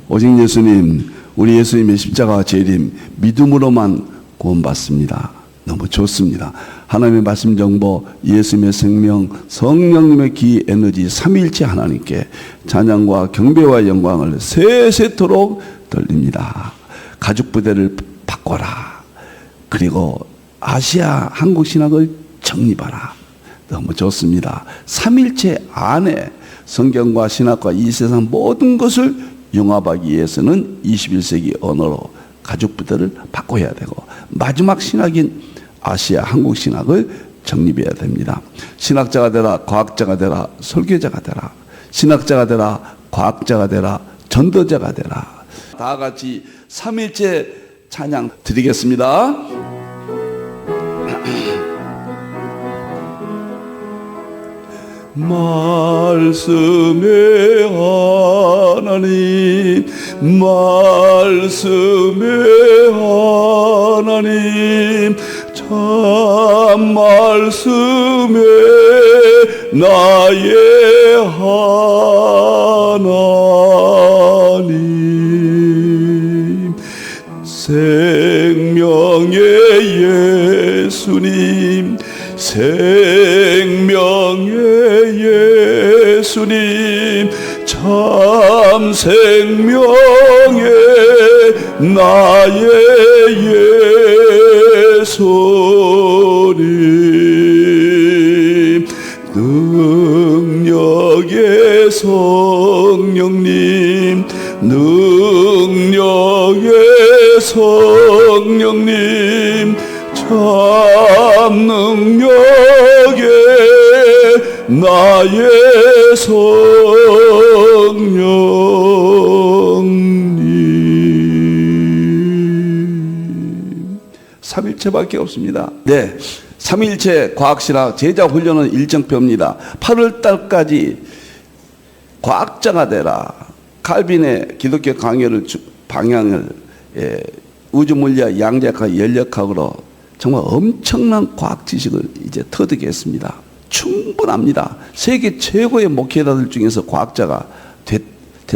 오직 예수님, 우리 예수님의 십자가 재림 믿음으로만 구원받습니다. 너무 좋습니다. 하나님의 말씀 정보, 예수님의 생명, 성령님의 기 에너지 삼위일체 하나님께 찬양과 경배와 영광을 세세토록 돌립니다. 가죽 부대를 바꿔라. 그리고 아시아 한국 신학을 정립하라. 너무 좋습니다. 삼위일체 안에 성경과 신학과 이 세상 모든 것을 융합하기 위해서는 21세기 언어로 가죽 부대를 바꿔야 되고, 마지막 신학인 아시아 한국 신학을 정립해야 됩니다. 신학자가 되라, 과학자가 되라, 설교자가 되라. 신학자가 되라, 과학자가 되라, 전도자가 되라. 다 같이 삼위일체 찬양 드리겠습니다. 말씀의 하나님, 말씀의 하나님, 참 말씀의 나의 하나님, 생명의 예수님, 생명의 예수님, 참 생명의 나의 예수님, 능력의 성령님, 능력의 성령님, 참 능력의 나의 성령님. 삼일체밖에 없습니다. 네, 삼일체 과학신학 제자훈련은 일정표입니다. 8월달까지 과학자가 되라. 칼빈의 기독교 강요를 방향을 우주물리학, 양자학, 연력학으로 정말 엄청난 과학 지식을 이제 터득했습니다. 충분합니다. 세계 최고의 목회자들 중에서 과학자가 될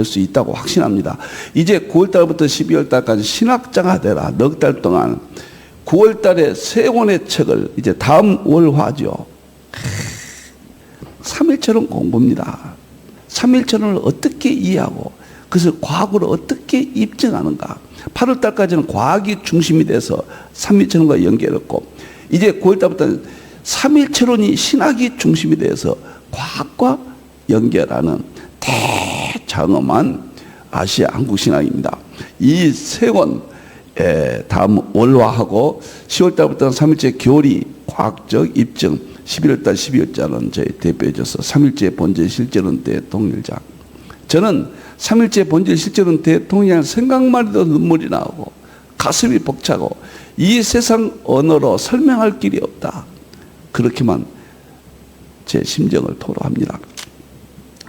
수 있다고 확신합니다. 이제 9월달부터 12월달까지 신학자가 되라. 넉 달 동안 9월달에 세 권의 책을 이제 다음 월화죠. 3일처럼 공부입니다. 3일처럼을 어떻게 이해하고 그것을 과학으로 어떻게 입증하는가. 8월달까지는 과학이 중심이 돼서 3일체론과 연결했고, 이제 9월달부터는 3일체론이 신학이 중심이 돼서 과학과 연결하는 대장엄한 아시아 한국 신학입니다. 이 세 권 다음 월화하고 10월달부터는 3일체 교리 과학적 입증, 11월달 12월달은 저희 대표해줘서 3일체 본질 실제론 대통일장. 저는 3일체 본질 실제론 대통일장 생각만 해도 눈물이 나오고 가슴이 벅차고 이 세상 언어로 설명할 길이 없다. 그렇게만 제 심정을 토로합니다.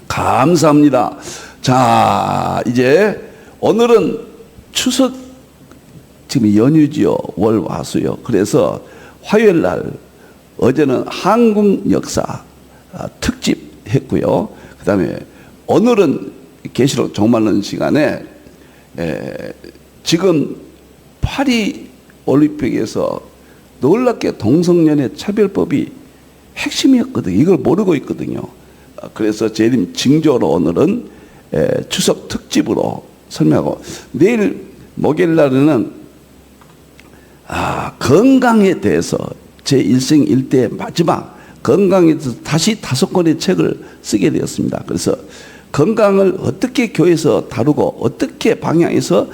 감사합니다. 자, 이제 오늘은 추석 지금 연휴지요. 월화수요. 그래서 화요일 날 어제는 한국 역사 특집 했고요. 그 다음에 오늘은 계시록 종말론 시간에 지금 파리 올림픽에서 놀랍게 동성연애 차별법이 핵심이었거든요. 이걸 모르고 있거든요. 그래서 재림 징조로 오늘은 추석 특집으로 설명하고, 내일 목요일 날에는 건강에 대해서 제 일생 일대 마지막 건강에 대해서 다시 5권의 책을 쓰게 되었습니다. 그래서 건강을 어떻게 교회에서 다루고 어떻게 방향에서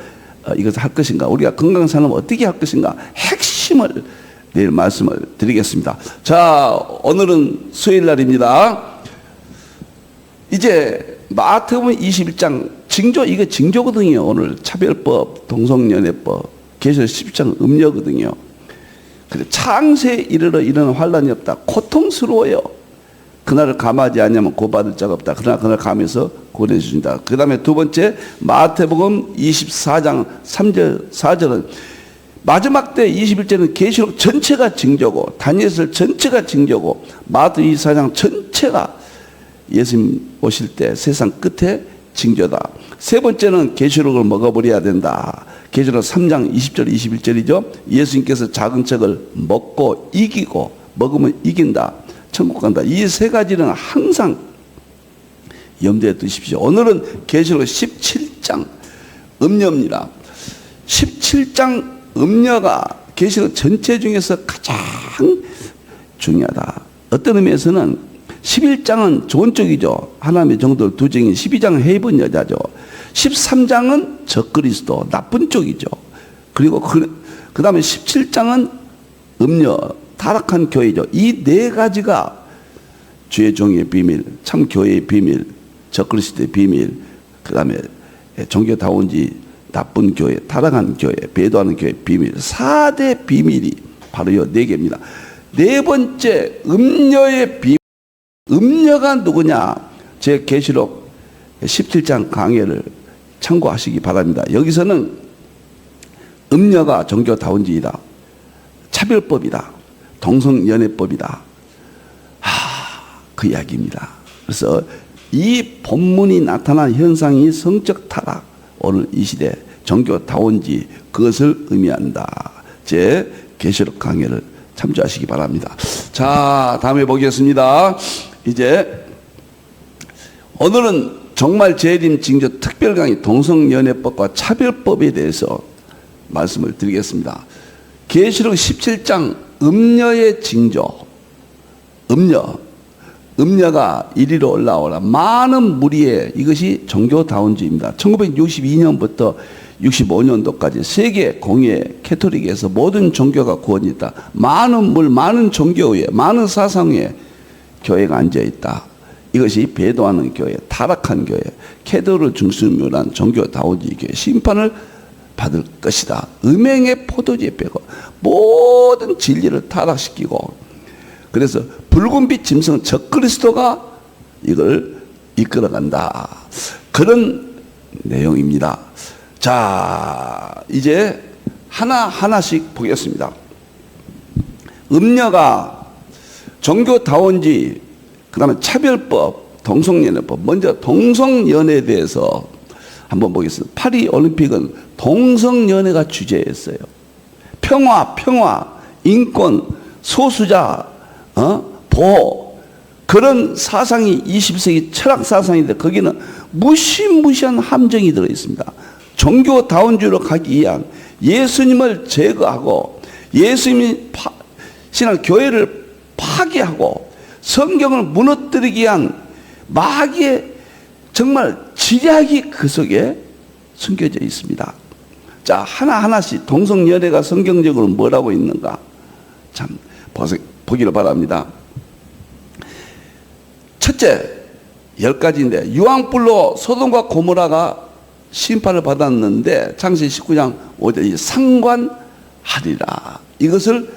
이것을 할 것인가, 우리가 건강한 삶을 어떻게 할 것인가, 핵심을 내일 말씀을 드리겠습니다. 자, 오늘은 수요일 날입니다. 이제 마태복음 21장 징조, 이거 징조거든요. 오늘 차별법, 동성연애법, 계시록 10장 음료거든요. 근데 창세에 이르러 이런 환란이 없다. 고통스러워요. 그날을 감하지 않으면 고받을 자가 없다. 그러나 그날 감해서 구원해 주신다. 그 다음에 두 번째 마태복음 24장 3절 4절은 마지막 때 21절은 계시록 전체가 징조고, 다니엘 전체가 징조고, 마태 24장 전체가 예수님 오실 때 세상 끝에 징조다. 세 번째는 계시록을 먹어버려야 된다. 계시록 3장 20절 21절이죠. 예수님께서 작은 척을 먹고 이기고 먹으면 이긴다. 천국 간다. 이 세 가지는 항상 염두에 두십시오. 오늘은 계시록 17장 음녀입니다. 17장 음녀가 계시록 전체 중에서 가장 중요하다. 어떤 의미에서는 11장은 좋은 쪽이죠. 하나님의 정도를 두 정인 12장은 해입은 여자죠. 13장은 적그리스도 나쁜 쪽이죠. 그리고 그 다음에 17장은 음녀 타락한 교회죠. 이 네 가지가 주의 종의 비밀, 참 교회의 비밀, 적그리스도의 비밀, 그 다음에 종교다운지 나쁜 교회, 타락한 교회, 배도하는 교회 비밀, 4대 비밀이 바로 이 네 개입니다. 네 번째 음녀의 비밀. 음녀가 누구냐? 제 계시록 17장 강해를 참고하시기 바랍니다. 여기서는 음녀가 종교다운지이다, 차별법이다, 동성연애법이다, 그 이야기입니다. 그래서 이 본문이 나타난 현상이 성적 타락, 오늘 이 시대 종교다운지 그것을 의미한다. 제 계시록 강해를 참조하시기 바랍니다. 자, 다음에 보겠습니다. 이제 오늘은 정말 재림 징조 특별 강의 동성연애법과 차별법에 대해서 말씀을 드리겠습니다. 계시록 17장 음녀의 징조. 음녀가 이리로 올라오라. 많은 무리에, 이것이 종교다운주의입니다. 1962년부터 65년도까지 세계 공예 캐토릭에서 모든 종교가 구원이 있다. 많은 물, 많은 종교 위에, 많은 사상 위에 교회가 앉아있다. 이것이 배도하는 교회, 타락한 교회, 캐도를 중심으로 한 종교다운주의 교회, 심판을 받을 것이다. 음행의 포도주에 빼고 모든 진리를 타락시키고, 그래서 붉은빛 짐승 적그리스도가 이걸 이끌어간다. 그런 내용입니다. 자, 이제 하나하나씩 보겠습니다. 음녀가 종교다운지, 그 다음에 차별법, 동성연애법. 먼저 동성연애에 대해서 한번 보겠습니다. 파리 올림픽은 동성연애가 주제였어요. 평화, 인권, 소수자, 보호, 그런 사상이 20세기 철학 사상인데 거기는 무시무시한 함정이 들어있습니다. 종교다운주의로 가기 위한, 예수님을 제거하고 예수님이 신앙 교회를 파괴하고 성경을 무너뜨리기 위한 마귀의 정말 지략이 그 속에 숨겨져 있습니다. 자, 하나하나씩 동성연애가 성경적으로 뭐라고 있는가 참 보기를 바랍니다. 첫째, 10가지인데 유황불로 소돔과 고모라가 심판을 받았는데 창세기 19장 5절 상관하리라. 이것을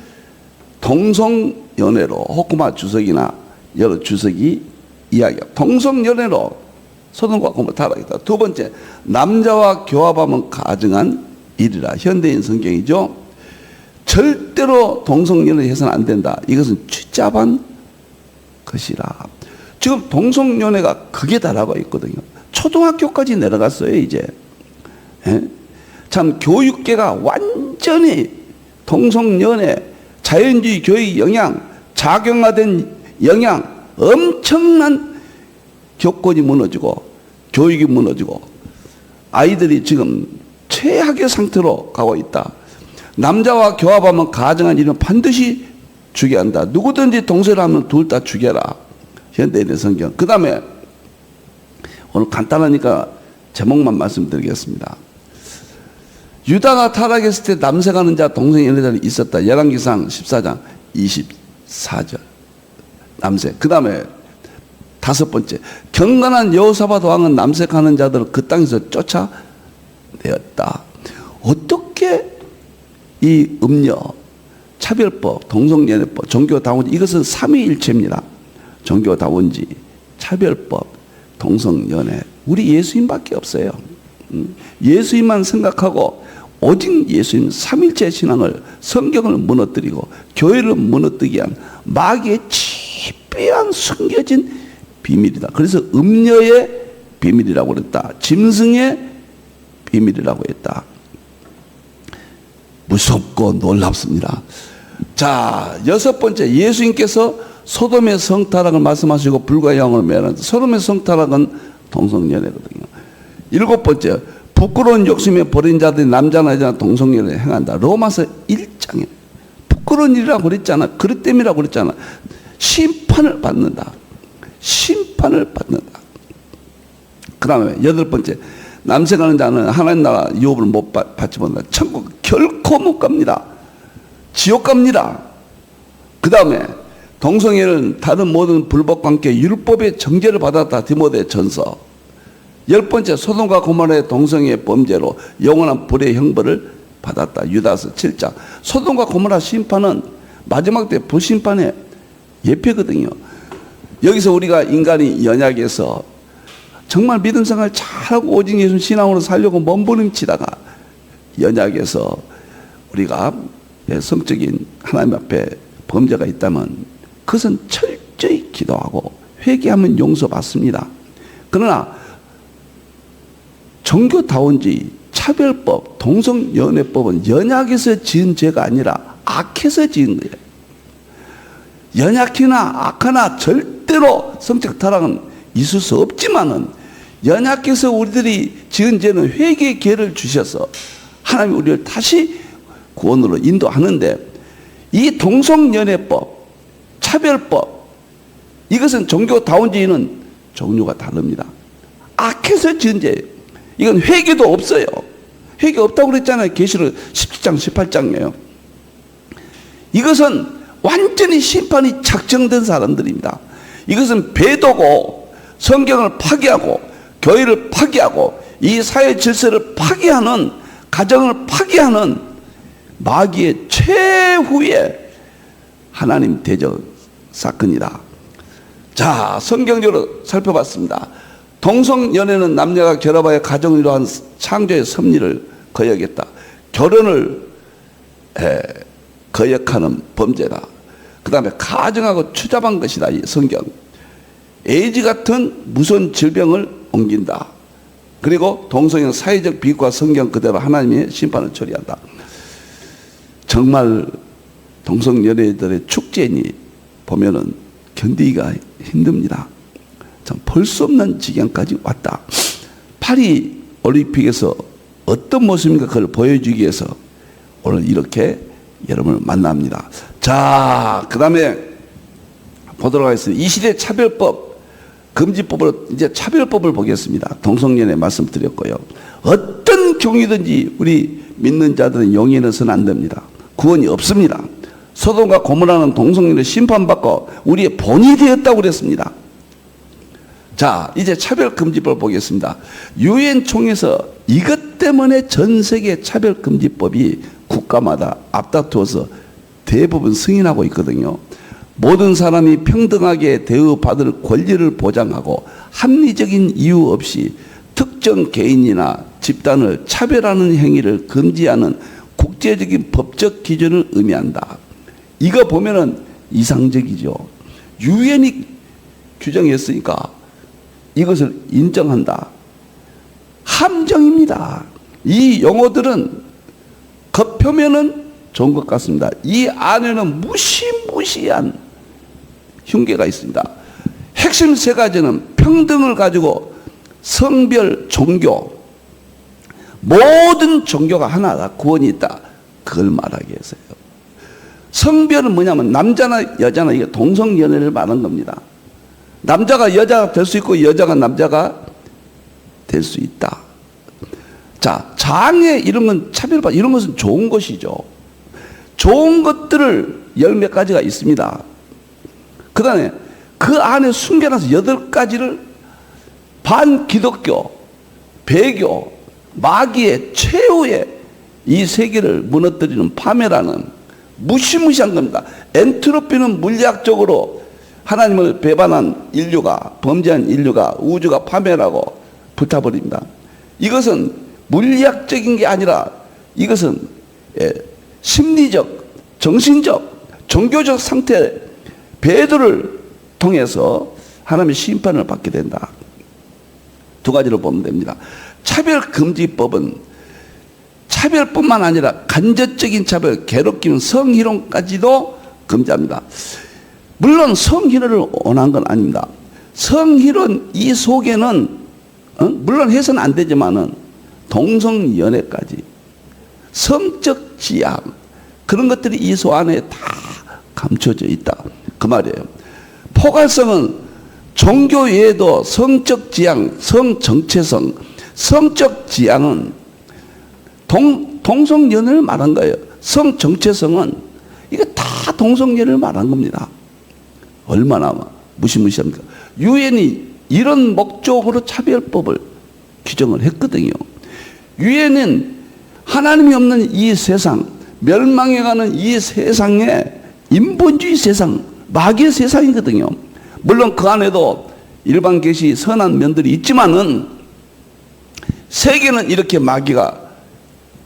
동성연애로 호쿠마 주석이나 여러 주석이 이야기합니다. 동성연애로 소돔과 고모라 타락했다. 두 번째, 남자와 교합하면 가증한 일이라. 현대인 성경이죠. 절대로 동성연애 해서는 안 된다. 이것은 취잡한 것이라. 지금 동성연애가 극에 달하고 있거든요. 초등학교까지 내려갔어요, 이제. 예? 참, 교육계가 완전히 동성연애, 자연주의 교육 영향, 작용화된 영향, 엄청난 교권이 무너지고, 교육이 무너지고, 아이들이 지금 최악의 상태로 가고 있다. 남자와 교합하면 가정한 일은 반드시 죽여야 한다. 누구든지 동서를 하면 둘 다 죽여라. 현대인의 성경. 그 다음에 오늘 간단하니까 제목만 말씀드리겠습니다. 유다가 타락했을 때 남색하는 자, 동성연애자들이 있었다. 열왕기상 14장 24절. 남색. 그 다음에 다섯 번째, 경건한 여호사밧 왕은 남색하는 자들을 그 땅에서 쫓아내었다. 어떻게 이 음녀, 차별법, 동성연애법, 종교다운지, 이것은 삼위일체입니다. 종교다운지, 차별법, 동성연애. 우리 예수님밖에 없어요. 예수님만 생각하고 오직 예수님 삼일체 신앙을, 성경을 무너뜨리고 교회를 무너뜨리게 한 마귀의 집요한 숨겨진 비밀이다. 그래서 음녀의 비밀이라고 그랬다. 짐승의 비밀이라고 했다. 무섭고 놀랍습니다. 자, 여섯 번째, 예수님께서 소돔의 성타락을 말씀하시고 불과 영을 멸한다. 소돔의 성타락은 동성연애거든요. 일곱 번째, 부끄러운 욕심에 버린 자들이 남자나 여자나 동성연애를 행한다. 로마서 1장에 부끄러운 일이라고 그랬잖아. 그릇 땜이라고 그랬잖아. 심판을 받는다. 심판을 받는다. 그 다음에 여덟 번째, 남색하는 자는 하나님 나라 유업을 못 받지 못한다. 천국 결코 못 갑니다. 지옥 갑니다. 그 다음에 동성애는 다른 모든 불법과 함께 율법의 정죄를 받았다. 디모데 전서. 열 번째, 소돔과 고모라의 동성애 범죄로 영원한 불의 형벌을 받았다. 유다서 7장. 소돔과 고모라 심판은 마지막 때 불심판의 예표거든요. 여기서 우리가 인간이 연약해서 정말 믿음 생활 잘하고 오직 예수 신앙으로 살려고 몸부림치다가 연약해서 우리가 성적인 하나님 앞에 범죄가 있다면 그것은 철저히 기도하고 회개하면 용서받습니다. 그러나 종교다운주의, 차별법, 동성연애법은 연약해서 지은 죄가 아니라 악해서 지은 거예요. 연약이나 악하나 절대로 성적 타락은 있을 수 없지만은 연약해서 우리들이 지은 죄는 회개의 기회를 주셔서 하나님이 우리를 다시 구원으로 인도하는데, 이 동성연애법, 차별법, 이것은 종교다운주의는 종류가 다릅니다. 악해서 지은 죄예요. 이건 회개도 없어요. 회개 없다고 그랬잖아요. 계시록 17장 18장이에요. 이것은 완전히 심판이 작정된 사람들입니다. 이것은 배도고 성경을 파기하고 교회를 파기하고 이 사회 질서를 파기하는, 가정을 파기하는 마귀의 최후의 하나님 대적 사건이다. 자, 성경적으로 살펴봤습니다. 동성연애는 남녀가 결합하여 가정을 이루한 창조의 섭리를 거역했다. 결혼을 거역하는 범죄다. 그 다음에 가정하고 추잡한 것이다. 이 성경. 에이즈 같은 무서운 질병을 옮긴다. 그리고 동성연 사회적 비극과 성경 그대로 하나님의 심판을 처리한다. 정말 동성연애들의 축제니 보면은 견디기가 힘듭니다. 참 볼 수 없는 지경까지 왔다. 파리 올림픽에서 어떤 모습인가 그걸 보여주기 위해서 오늘 이렇게 여러분을 만납니다. 자, 그 다음에 보도록 하겠습니다. 이 시대 차별법, 금지법으로 이제 차별법을 보겠습니다. 동성연애 말씀드렸고요. 어떤 경위든지 우리 믿는 자들은 용인해서는 안 됩니다. 구원이 없습니다. 소돔과 고모라는 동성연애 심판받고 우리의 본이 되었다고 그랬습니다. 자, 이제 차별금지법을 보겠습니다. 유엔 총회에서 이것 때문에 전 세계 차별금지법이 국가마다 앞다투어서 대부분 승인하고 있거든요. 모든 사람이 평등하게 대우받을 권리를 보장하고 합리적인 이유 없이 특정 개인이나 집단을 차별하는 행위를 금지하는 국제적인 법적 기준을 의미한다. 이거 보면은 이상적이죠. 유엔이 규정했으니까 이것을 인정한다. 함정입니다. 이 용어들은 겉표면은 좋은 것 같습니다. 이 안에는 무시무시한 흉계가 있습니다. 핵심 세 가지는 평등을 가지고 성별, 종교, 모든 종교가 하나다. 구원이 있다. 그걸 말하기 위해서요. 성별은 뭐냐면 남자나 여자나 이게 동성연애를 말하는 겁니다. 남자가 여자가 될 수 있고 여자가 남자가 될 수 있다. 자, 장애 이런 건 차별받, 이런 것은 좋은 것이죠. 좋은 것들을 열 몇 가지가 있습니다. 그 다음에 그 안에 숨겨놔서 8가지를 반기독교, 배교, 마귀의 최후의 이 세계를 무너뜨리는 파멸하는 무시무시한 겁니다. 엔트로피는 물리학적으로 하나님을 배반한 인류가, 범죄한 인류가 우주가 파멸하고 불타버립니다. 이것은 물리학적인 게 아니라 이것은 심리적, 정신적, 종교적 상태 배도를 통해서 하나님의 심판을 받게 된다. 두 가지로 보면 됩니다. 차별금지법은 차별뿐만 아니라 간접적인 차별, 괴롭힘, 성희롱까지도 금지합니다. 물론 성희롱을 원한 건 아닙니다. 성희롱 이 속에는 물론 해서는 안 되지만은 동성연애까지 성적 지향 그런 것들이 이 소 안에 다 감춰져 있다 그 말이에요. 포괄성은 종교 외에도 성적 지향, 성정체성, 성적 지향은 동성연애를 말한 거예요. 성정체성은 이거 다 동성연애를 말한 겁니다. 얼마나 무시무시합니까? 유엔이 이런 목적으로 차별법을 규정을 했거든요. 유엔은 하나님이 없는 이 세상, 멸망해가는 이 세상에 인본주의 세상, 마귀의 세상이거든요. 물론 그 안에도 일반 계시 선한 면들이 있지만은 세계는 이렇게 마귀가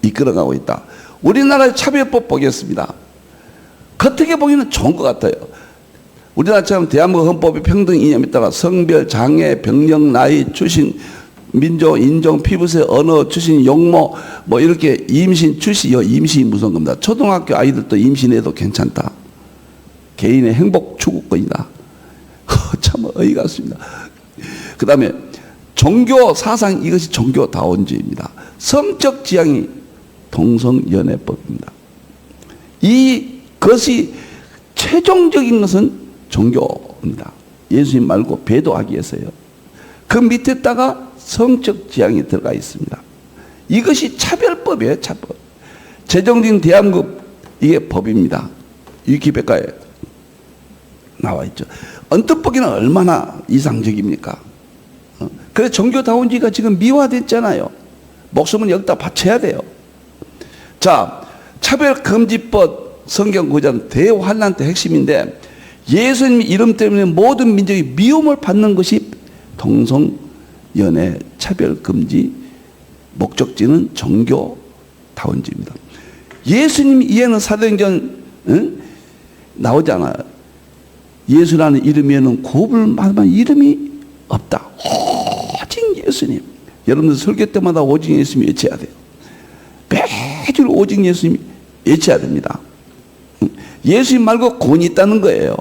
이끌어가고 있다. 우리나라의 차별법 보겠습니다. 겉에 보기에는 좋은 것 같아요. 우리나라처럼 대한민국 헌법이 평등 이념에 따라 성별, 장애, 병력, 나이, 출신, 민족, 인종, 피부색, 언어, 출신, 용모, 뭐 이렇게 임신, 출시, 임신이 무서운 겁니다. 초등학교 아이들도 임신해도 괜찮다. 개인의 행복 추구권이다. 참 어이가 없습니다. 그 다음에 종교 사상, 이것이 종교다원주의입니다. 성적 지향이 동성연애법입니다. 이것이 최종적인 것은 종교입니다. 예수님 말고 배도하기 위해서요. 그 밑에다가 성적 지향이 들어가 있습니다. 이것이 차별법이에요. 차별. 제정된 대한민국 이게 법입니다. 위키백과에 나와 있죠. 언뜻 보기는 얼마나 이상적입니까? 그래서 종교다원주의가 지금 미화됐잖아요. 목숨은 여기다 바쳐야 돼요. 자, 차별금지법 성경 구절은 대환란 때 핵심인데 예수님 이름 때문에 모든 민족이 미움을 받는 것이 동성연애 차별금지 목적지는 종교다원주의입니다. 예수님 이해는 사도행전 나오잖아요. 예수라는 이름에는 구원을 받을 이름이 없다. 오직 예수님. 여러분들 설교 때마다 오직 예수님 외쳐야 돼요. 매주 오직 예수님 외쳐야 됩니다. 예수님 말고 구원이 있다는 거예요.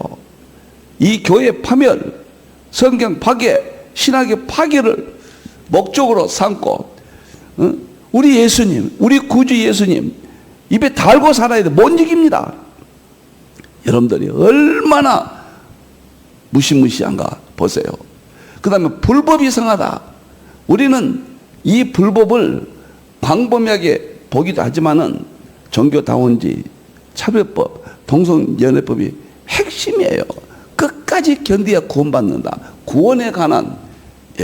이 교회 파멸, 성경 파괴, 신학의 파괴를 목적으로 삼고 우리 예수님, 우리 구주 예수님 입에 달고 살아야 돼. 못 이깁니다. 여러분들이 얼마나 무시무시한가 보세요. 그 다음에 불법이 성하다. 우리는 이 불법을 광범위하게 보기도 하지만은 종교다원주의, 차별법, 동성연애법이 핵심이에요. 끝까지 견디야 구원받는다. 구원에 관한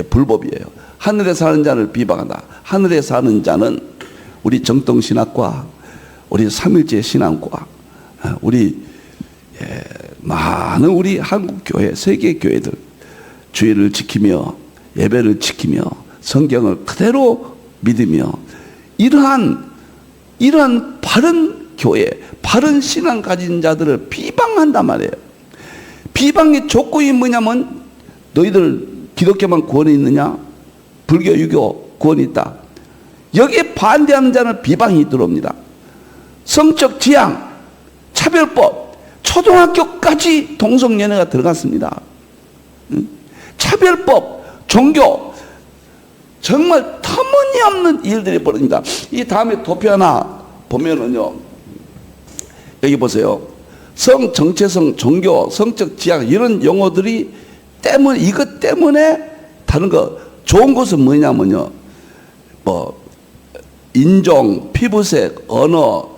불법이에요. 하늘에 사는 자를 비방한다. 하늘에 사는 자는 우리 정통신학과, 우리 삼일째 신앙과, 우리 많은 우리 한국교회, 세계교회들 주의를 지키며 예배를 지키며 성경을 그대로 믿으며 이러한 바른 교회, 바른 신앙 가진 자들을 비방한단 말이에요. 비방의 조건이 뭐냐면 너희들 기독교만 구원이 있느냐? 불교, 유교 구원이 있다. 여기에 반대하는 자는 비방이 들어옵니다. 성적 지향, 차별법, 초등학교까지 동성연애가 들어갔습니다. 차별법, 종교, 정말 터무니없는 일들이 벌어집니다. 이 다음에 도표 하나 보면은요, 여기 보세요. 성, 정체성, 종교, 성적 지향 이런 용어들이 때문에 이것 때문에 다른 거 좋은 것은 뭐냐면요, 뭐 인종, 피부색, 언어,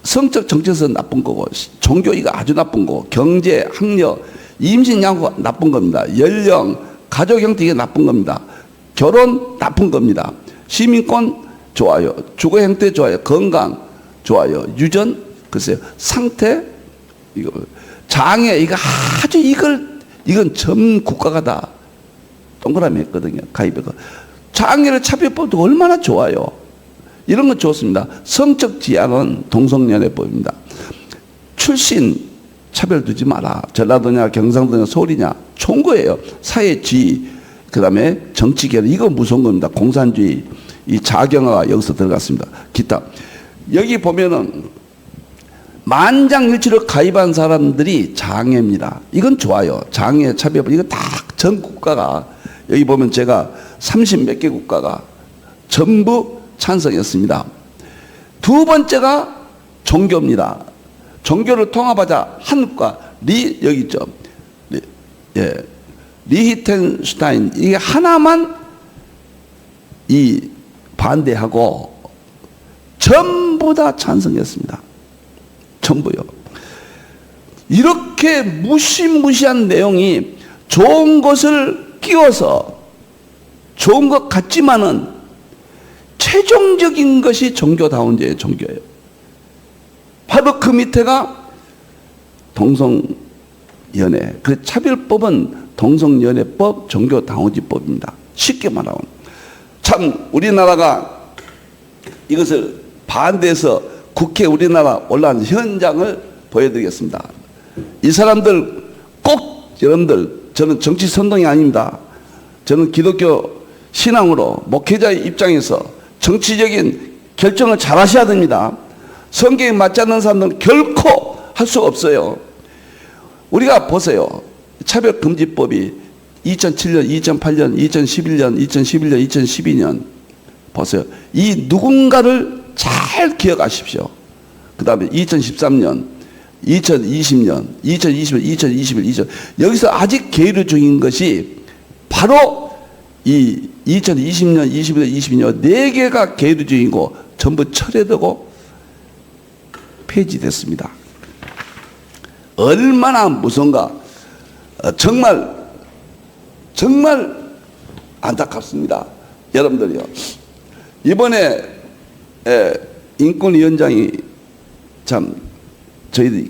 성적 정체성 나쁜 거고 종교 이거 아주 나쁜 거고 경제, 학력, 임신, 양육 나쁜 겁니다. 연령, 가족 형태 이게 나쁜 겁니다. 결혼 나쁜 겁니다. 시민권 좋아요. 주거 형태 좋아요. 건강 좋아요. 유전 글쎄요. 상태 이거 장애 이거 아주 이건 전 국가가 다 동그라미 했거든요. 가입해서 장애를 차별법도 얼마나 좋아요. 이런 건 좋습니다. 성적 지향은 동성연애법입니다. 출신 차별 두지 마라. 전라도냐 경상도냐 서울이냐 좋은 거예요. 사회 지위 그 다음에 정치계는 이거 무서운 겁니다. 공산주의, 이 자경화가 여기서 들어갔습니다. 기타. 여기 보면은 만장일치로 가입한 사람들이 장애입니다. 이건 좋아요. 장애, 차별, 이거 다 전 국가가, 여기 보면 제가 30몇 개 국가가 전부 찬성했습니다. 두 번째가 종교입니다. 종교를 통합하자 한국과 여기 있죠. 리히텐슈타인, 이게 하나만 이 반대하고 전부 다 찬성했습니다. 전부요. 이렇게 무시무시한 내용이 좋은 것을 끼워서 좋은 것 같지만은 최종적인 것이 종교다운제의 종교예요. 바로 그 밑에가 동성연애. 그 차별법은 동성연애법, 종교다운지법입니다. 쉽게 말하면. 참 우리나라가 이것을 반대해서 국회 우리나라 올라온 현장을 보여드리겠습니다. 이 사람들 꼭 여러분들, 저는 정치 선동이 아닙니다. 저는 기독교 신앙으로 목회자의 입장에서 정치적인 결정을 잘 하셔야 됩니다. 성경에 맞지 않는 사람들은 결코 할 수가 없어요. 우리가 보세요. 차별금지법이 2007년, 2008년, 2011년, 2011년, 2012년 보세요. 이 누군가를 잘 기억하십시오. 그 다음에 2013년, 2020년, 2021, 2021, 여기서 아직 계류 중인 것이 바로 이 2020년, 21년, 22년 4개가 계류 중이고 전부 철회되고 폐지됐습니다. 얼마나 무서운가. 정말 안타깝습니다. 여러분들이요. 이번에 인권위원장이 참 저희들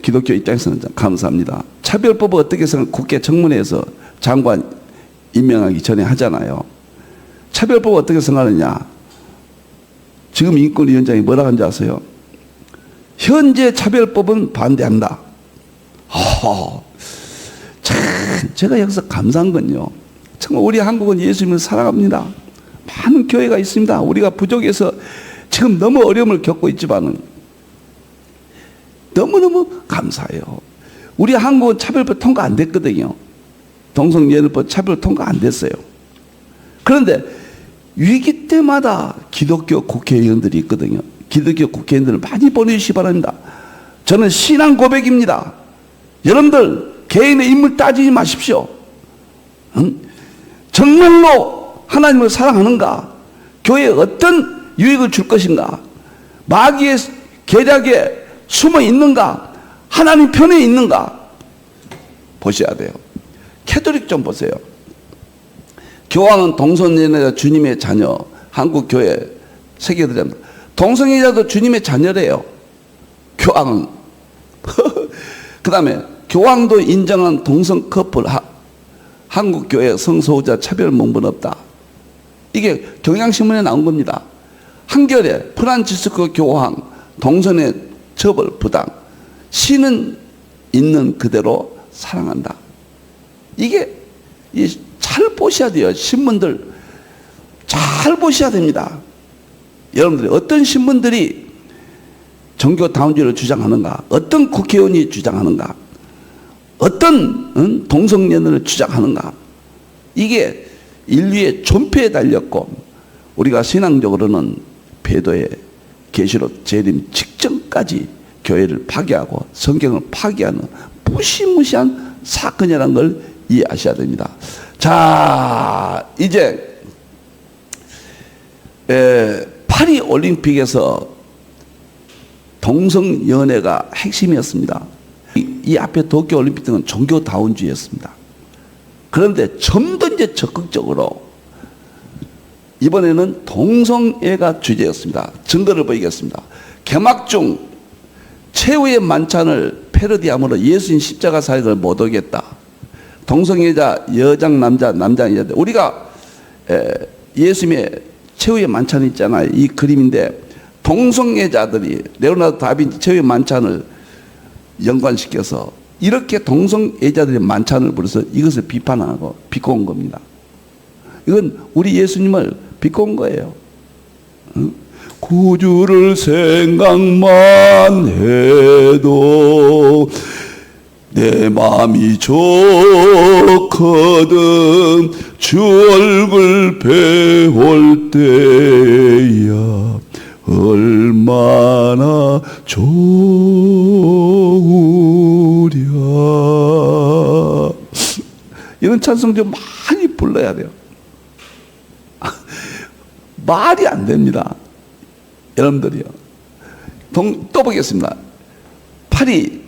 기독교 입장에서는 참 감사합니다. 차별법을 어떻게 생각 국회 청문회에서 장관 임명하기 전에 하잖아요. 차별법을 어떻게 생각하느냐. 지금 인권위원장이 뭐라고 하는지 아세요? 현재 차별법은 반대한다. 참 제가 여기서 감사한 건요. 정말 우리 한국은 예수님을 사랑합니다. 많은 교회가 있습니다. 우리가 부족해서 지금 너무 어려움을 겪고 있지만은 너무너무 감사해요. 우리 한국은 차별법 통과 안 됐거든요. 동성연애법 차별 통과 안 됐어요. 그런데 위기 때마다 기독교 국회의원들이 있거든요. 기독교 국회의원들을 많이 보내주시기 바랍니다. 저는 신앙 고백입니다. 여러분들 개인의 인물 따지지 마십시오. 정말로 하나님을 사랑하는가? 교회에 어떤 유익을 줄 것인가? 마귀의 계략에 숨어 있는가? 하나님 편에 있는가? 보셔야 돼요. 캐톨릭 좀 보세요. 교황은 동성연애자 주님의 자녀, 한국 교회 새겨드립니다. 동성애자도 주님의 자녀래요. 교황은. 그 다음에 교황도 인정한 동성 커플, 한국 교회 성소유자 차별 문분 없다. 이게 경향신문에 나온 겁니다. 한겨레 프란치스코 교황 동성애 처벌 부당, 신은 있는 그대로 사랑한다. 이게 잘 보셔야 돼요. 신문들 잘 보셔야 됩니다. 여러분들이 어떤 신문들이 종교다운주의를 주장하는가, 어떤 국회의원이 주장하는가, 어떤 동성연애를 주장하는가, 이게 인류의 존폐에 달렸고 우리가 신앙적으로는 배도의 계시록 재림 직전까지 교회를 파괴하고 성경을 파괴하는 무시무시한 사건이라는 걸 이해하셔야 됩니다. 자, 이제 파리 올림픽에서 동성연애가 핵심이었습니다. 이 앞에 도쿄 올림픽 등은 종교다운주의였습니다. 그런데 좀 더 이제 적극적으로 이번에는 동성애가 주제였습니다. 증거를 보이겠습니다. 개막 중 최후의 만찬을 패러디함으로 예수님 십자가 사역을 못 오겠다. 동성애자 여장 남자 남자 여자, 우리가 예수님의 최후의 만찬이 있잖아요. 이 그림인데 동성애자들이 레오나르도 다빈치 최후의 만찬을 연관시켜서 이렇게 동성애자들이 만찬을 부려서 이것을 비판하고 비꼬은 겁니다. 이건 우리 예수님을 비꼬은 거예요. 구주를 생각만 해도 내 마음이 좋거든 주 얼굴 배울 때야 얼마나 좋으랴. 이런 찬송 좀 많이 불러야 돼요. 말이 안 됩니다. 여러분들이요. 또 보겠습니다. 파리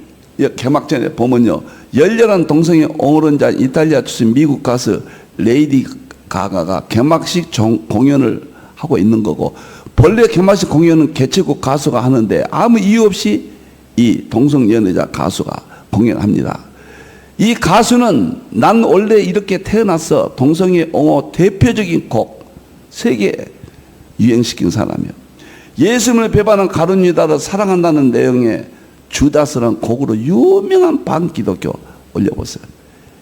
개막전에 보면요. 열렬한 동성애 옹호론자 이탈리아 출신 미국 가수 레이디 가가가 개막식 공연을 하고 있는 거고, 본래 개막식 공연은 개최국 가수가 하는데 아무 이유 없이 이 동성연애자 가수가 공연합니다. 이 가수는 난 원래 이렇게 태어났어 동성애 옹호 대표적인 곡 세계 유행시킨 사람이요. 예수님을 배반한 가룟 유다를 사랑한다는 내용의 주다스라는 곡으로 유명한 반기독교 올려보세요.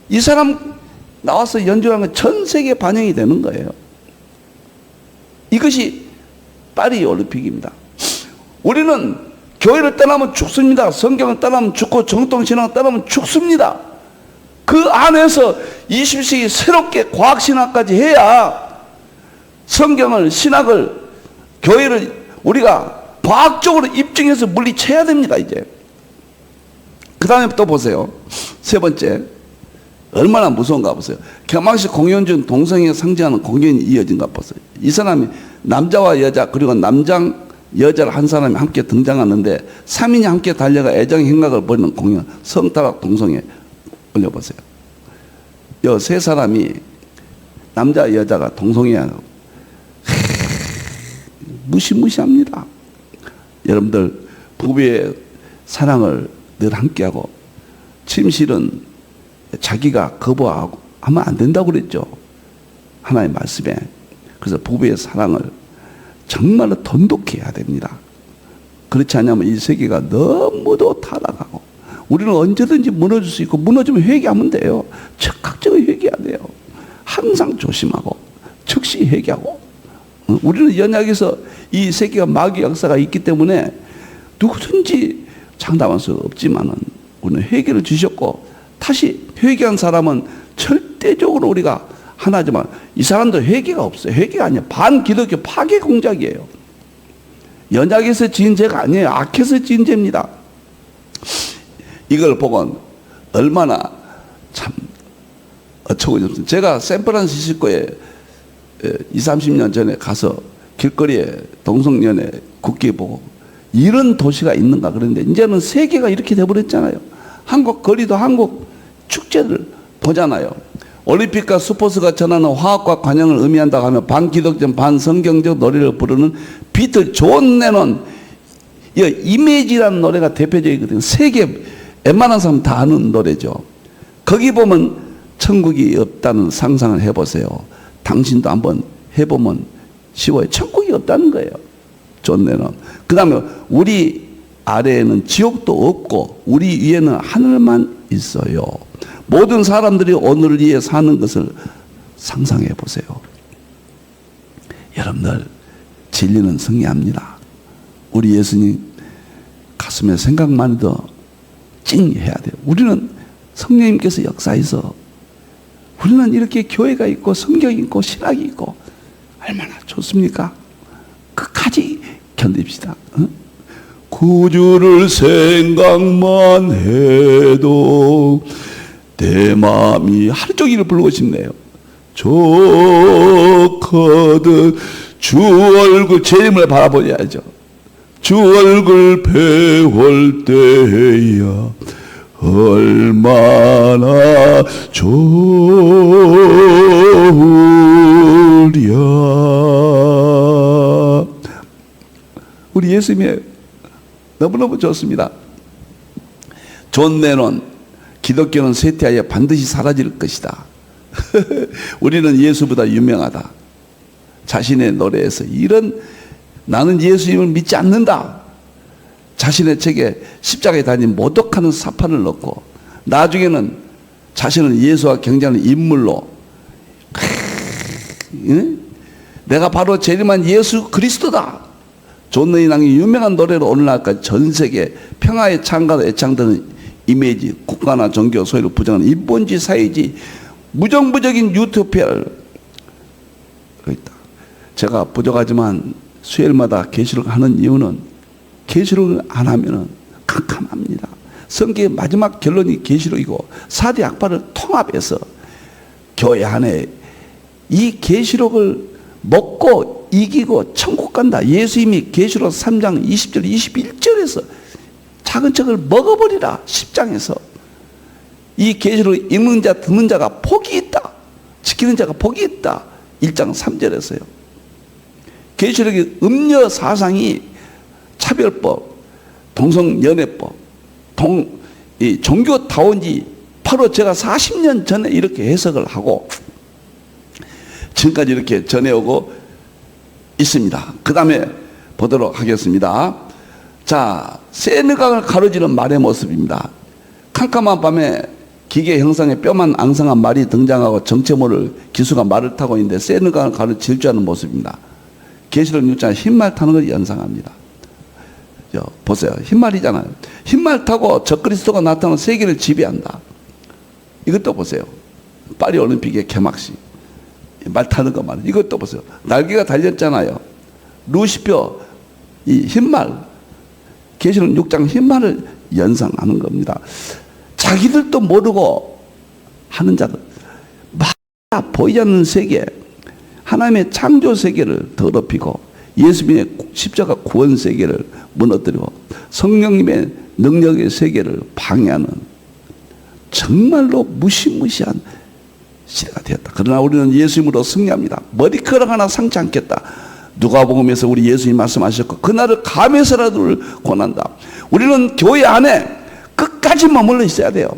이 사람 나와서 연주하는 건 전 세계 반영이 되는 거예요. 이것이 파리 올림픽입니다. 우리는 교회를 떠나면 죽습니다. 성경을 떠나면 죽고 정통신앙을 떠나면 죽습니다. 그 안에서 21세기 새롭게 과학신학까지 해야 성경을, 신학을, 교회를 우리가 과학적으로 입증해서 물리쳐야 됩니다. 이제 그 다음에 또 보세요. 세 번째, 얼마나 무서운가 보세요. 개막식 공연 중 동성애 상징하는 공연이 이어진가 보세요. 이 사람이 남자와 여자 그리고 남장 여자를 한 사람이 함께 등장하는데 3인이 함께 달려가 애정 행각을 벌이는 공연, 성타락 동성애 올려보세요. 이 세 사람이 남자 여자가 동성애하고 무시무시합니다. 여러분들 부부의 사랑을 늘 함께하고 침실은 자기가 거부하고 하면 안 된다고 그랬죠. 하나님의 말씀에. 그래서 부부의 사랑을 정말로 돈독해야 됩니다. 그렇지 않으면 이 세계가 너무도 타락하고 우리는 언제든지 무너질 수 있고 무너지면 회개하면 돼요. 즉각적으로 회개해야 돼요. 항상 조심하고 즉시 회개하고. 우리는 연약에서 이 세계가 마귀 역사가 있기 때문에 누구든지 장담할 수 없지만은 우리는 회개를 주셨고 다시 회개한 사람은 절대적으로 우리가 하나지만 이 사람도 회개가 없어요. 회개가 아니에요. 반기독교 파괴 공작이에요. 연약에서 지은 죄가 아니에요. 악해서 지은 죄입니다. 이걸 보고 얼마나 참 어처구니 없습니다. 제가 샌프란시스코에 20-30년 전에 가서 길거리에 동성연애 국기 보고 이런 도시가 있는가 그런데 이제는 세계가 이렇게 돼버렸잖아요. 한국 거리도 한국 축제를 보잖아요. 올림픽과 스포츠가 전하는 화학과 관용을 의미한다고 하면 반기독적 반성경적 노래를 부르는 비틀 존 레논 이미지라는 노래가 대표적이거든요. 세계 웬만한 사람 다 아는 노래죠. 거기 보면 천국이 없다는 상상을 해보세요. 당신도 한번 해보면 쉬워요. 천국이 없다는 거예요. 존 레논. 그 다음에 우리 아래에는 지옥도 없고 우리 위에는 하늘만 있어요. 모든 사람들이 오늘을 위해 사는 것을 상상해 보세요. 여러분들 진리는 승리합니다. 우리 예수님 가슴에 생각만 해도 찡해야 돼요. 우리는 성령님께서 역사해서 우리는 이렇게 교회가 있고 성경이 있고 신학이 있고 얼마나 좋습니까? 끝까지 견딥시다. 구주를 생각만 해도 내 마음이 하루 종일 부르고 싶네요. 좋거든 주 얼굴 제임을 바라보야죠. 주 얼굴 배울 때야 얼마나 좋으랴. 우리 예수님이 너무너무 좋습니다. 존 레논 기독교는 쇠퇴하여 반드시 사라질 것이다. 우리는 예수보다 유명하다. 자신의 노래에서 이런 나는 예수님을 믿지 않는다. 자신의 책에 십자가에 달린 모독하는 사판을 넣고 나중에는 자신을 예수와 경쟁하는 인물로 내가 바로 재림한 예수 그리스도다. 존 레이낭이 유명한 노래로 오늘날까지 전 세계 평화에 창가로 애창되는 이미지, 국가나 종교 소유를 부정하는 인본주의 사회주의 무정부적인 유토피아를 있다. 제가 부족하지만 수요일마다 계시록 하는 이유는 계시록을 안 하면은 캄캄합니다. 성경의 마지막 결론이 계시록이고 4대 악파를 통합해서 교회 안에 이 계시록을 먹고 이기고 천국 간다. 예수님이 계시록 3장 20절 21절에서 작은 책을 먹어버리라. 10장에서 이 계시록 읽는 자 듣는 자가 복이 있다. 지키는 자가 복이 있다. 1장 3절에서요. 계시록의 음녀 사상이 차별법, 동성연애법, 이 종교다원지 바로 제가 40년 전에 이렇게 해석을 하고 지금까지 이렇게 전해오고 있습니다. 그 다음에 보도록 하겠습니다. 자, 세느강을 가로지르는 말의 모습입니다. 캄캄한 밤에 기계 형상의 뼈만 앙상한 말이 등장하고 정체 모를 기수가 말을 타고 있는데 세느강을 가로질 줄 아는 모습입니다. 계시록 6장 흰말 타는 걸 연상합니다. 보세요. 흰말이잖아요. 흰말 타고 적그리스도가 나타나는 세계를 지배한다. 이것도 보세요. 파리 올림픽의 개막식. 말 타는 거 말이에요. 이것도 보세요. 날개가 달렸잖아요. 루시퍼, 이 흰말. 계시록 6장 흰말을 연상하는 겁니다. 자기들도 모르고 하는 자들. 보이지 않는 세계. 하나님의 창조 세계를 더럽히고 예수님의 십자가 구원 세계를 무너뜨리고 성령님의 능력의 세계를 방해하는 정말로 무시무시한 시대가 되었다. 그러나 우리는 예수님으로 승리합니다. 머리카락 하나 상치 않겠다. 누가복음에서 우리 예수님 말씀하셨고 그날을 감해서라도 권한다. 우리는 교회 안에 끝까지 머물러 있어야 돼요.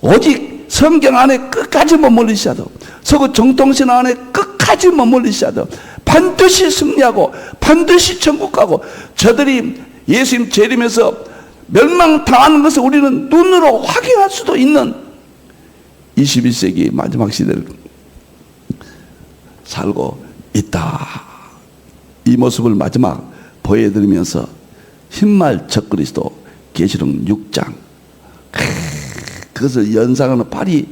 오직 성경 안에 끝까지 머물러 있어야 돼요. 서구 정통신 안에 끝까지 머물러 있어야 돼요. 반드시 승리하고 반드시 천국 가고 저들이 예수님 재림에서 멸망당하는 것을 우리는 눈으로 확인할 수도 있는 21세기 마지막 시대를 살고 있다. 이 모습을 마지막 보여드리면서 흰말 적그리스도 계시록 6장 그것을 연상하는 파리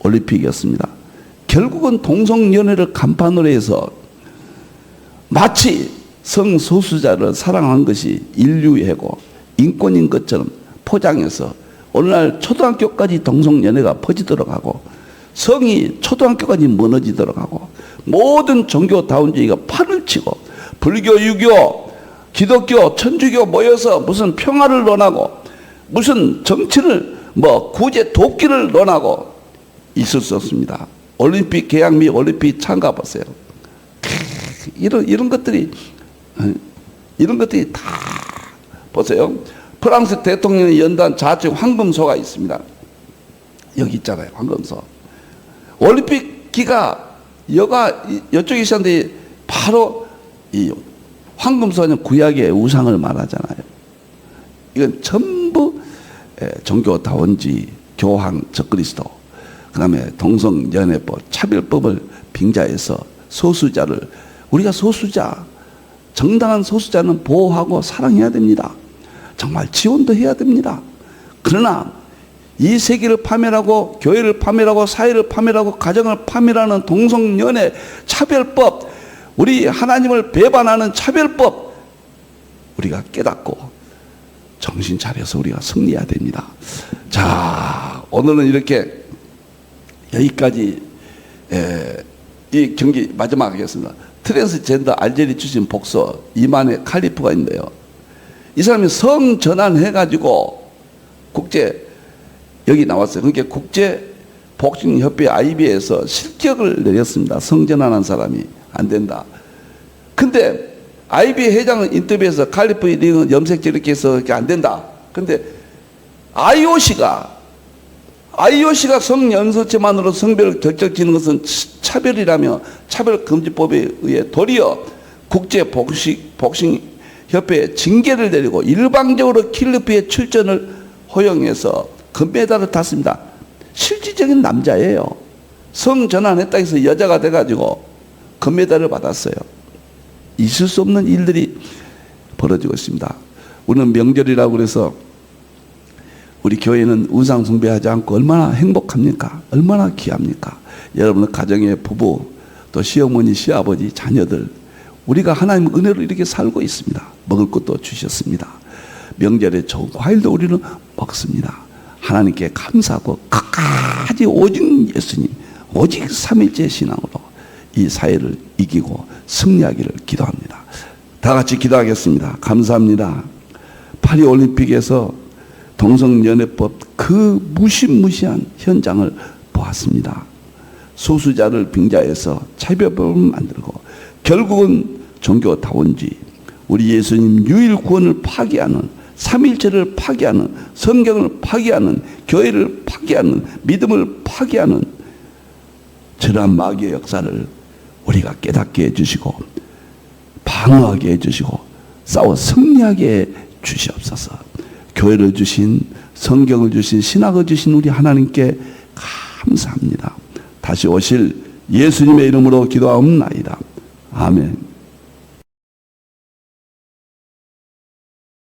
올림픽이었습니다. 결국은 동성연애를 간판으로 해서 마치 성소수자를 사랑한 것이 인류애고 인권인 것처럼 포장해서 오늘날 초등학교까지 동성연애가 퍼지도록 하고 성이 초등학교까지 무너지도록 하고 모든 종교다운주의가 판을 치고 불교, 유교, 기독교, 천주교 모여서 무슨 평화를 논하고 무슨 정치를 구제 돕기를 논하고 있을 수 없습니다. 올림픽 개항 및 올림픽 참가 보세요. 이런 것들이 다 보세요. 프랑스 대통령의 연단 좌측 황금소가 있습니다. 여기 있잖아요. 황금소. 올림픽 기가 이쪽에 있었는데 바로 이 황금소는 구약의 우상을 말하잖아요. 이건 전부 종교다원주의, 교황, 적그리스도, 그 다음에 동성연애법, 차별법을 빙자해서 소수자를 우리가 소수자, 정당한 소수자는 보호하고 사랑해야 됩니다. 정말 지원도 해야 됩니다. 그러나 이 세계를 파멸하고 교회를 파멸하고 사회를 파멸하고 가정을 파멸하는 동성연애 차별법, 우리 하나님을 배반하는 차별법 우리가 깨닫고 정신 차려서 우리가 승리해야 됩니다. 자, 오늘은 이렇게 여기까지 이 경기 마지막 하겠습니다. 트랜스젠더 알제리 출신 복서 이만의 칼리프가 있는데요. 이 사람이 성 전환해가지고 국제 여기 나왔어요. 그러니까 국제 복싱협회 IB에서 실격을 내렸습니다. 성 전환한 사람이 안 된다. 근데 IB 회장은 인터뷰에서 칼리프 링은 염색제 이렇게 해서 이렇게 안 된다. 근데 IOC가 성연소체만으로 성별을 결정짓는 것은 차별이라며 차별금지법에 의해 도리어 국제복싱협회에 징계를 내리고 일방적으로 킬리프의 출전을 허용해서 금메달을 탔습니다. 실질적인 남자예요. 성 전환했다 해서 여자가 돼가지고 금메달을 받았어요. 있을 수 없는 일들이 벌어지고 있습니다. 우리는 명절이라고 그래서 우리 교회는 우상 숭배하지 않고 얼마나 행복합니까? 얼마나 귀합니까? 여러분 가정의 부부, 또 시어머니, 시아버지, 자녀들, 우리가 하나님의 은혜로 이렇게 살고 있습니다. 먹을 것도 주셨습니다. 명절에 좋은 과일도 우리는 먹습니다. 하나님께 감사하고 끝까지 오직 예수님, 오직 삼일째 신앙으로 이 사회를 이기고 승리하기를 기도합니다. 다 같이 기도하겠습니다. 감사합니다. 파리올림픽에서 동성연애법 그 무시무시한 현장을 보았습니다. 소수자를 빙자해서 차별법을 만들고 결국은 종교다원주의, 우리 예수님 유일 구원을 파기하는, 삼일체를 파기하는, 성경을 파기하는, 교회를 파기하는, 믿음을 파기하는 저러한 마귀의 역사를 우리가 깨닫게 해주시고 방어하게 해주시고 싸워 승리하게 해주시옵소서. 교회를 주신, 성경을 주신, 신학을 주신 우리 하나님께 감사합니다. 다시 오실 예수님의 이름으로 기도하옵나이다. 아멘.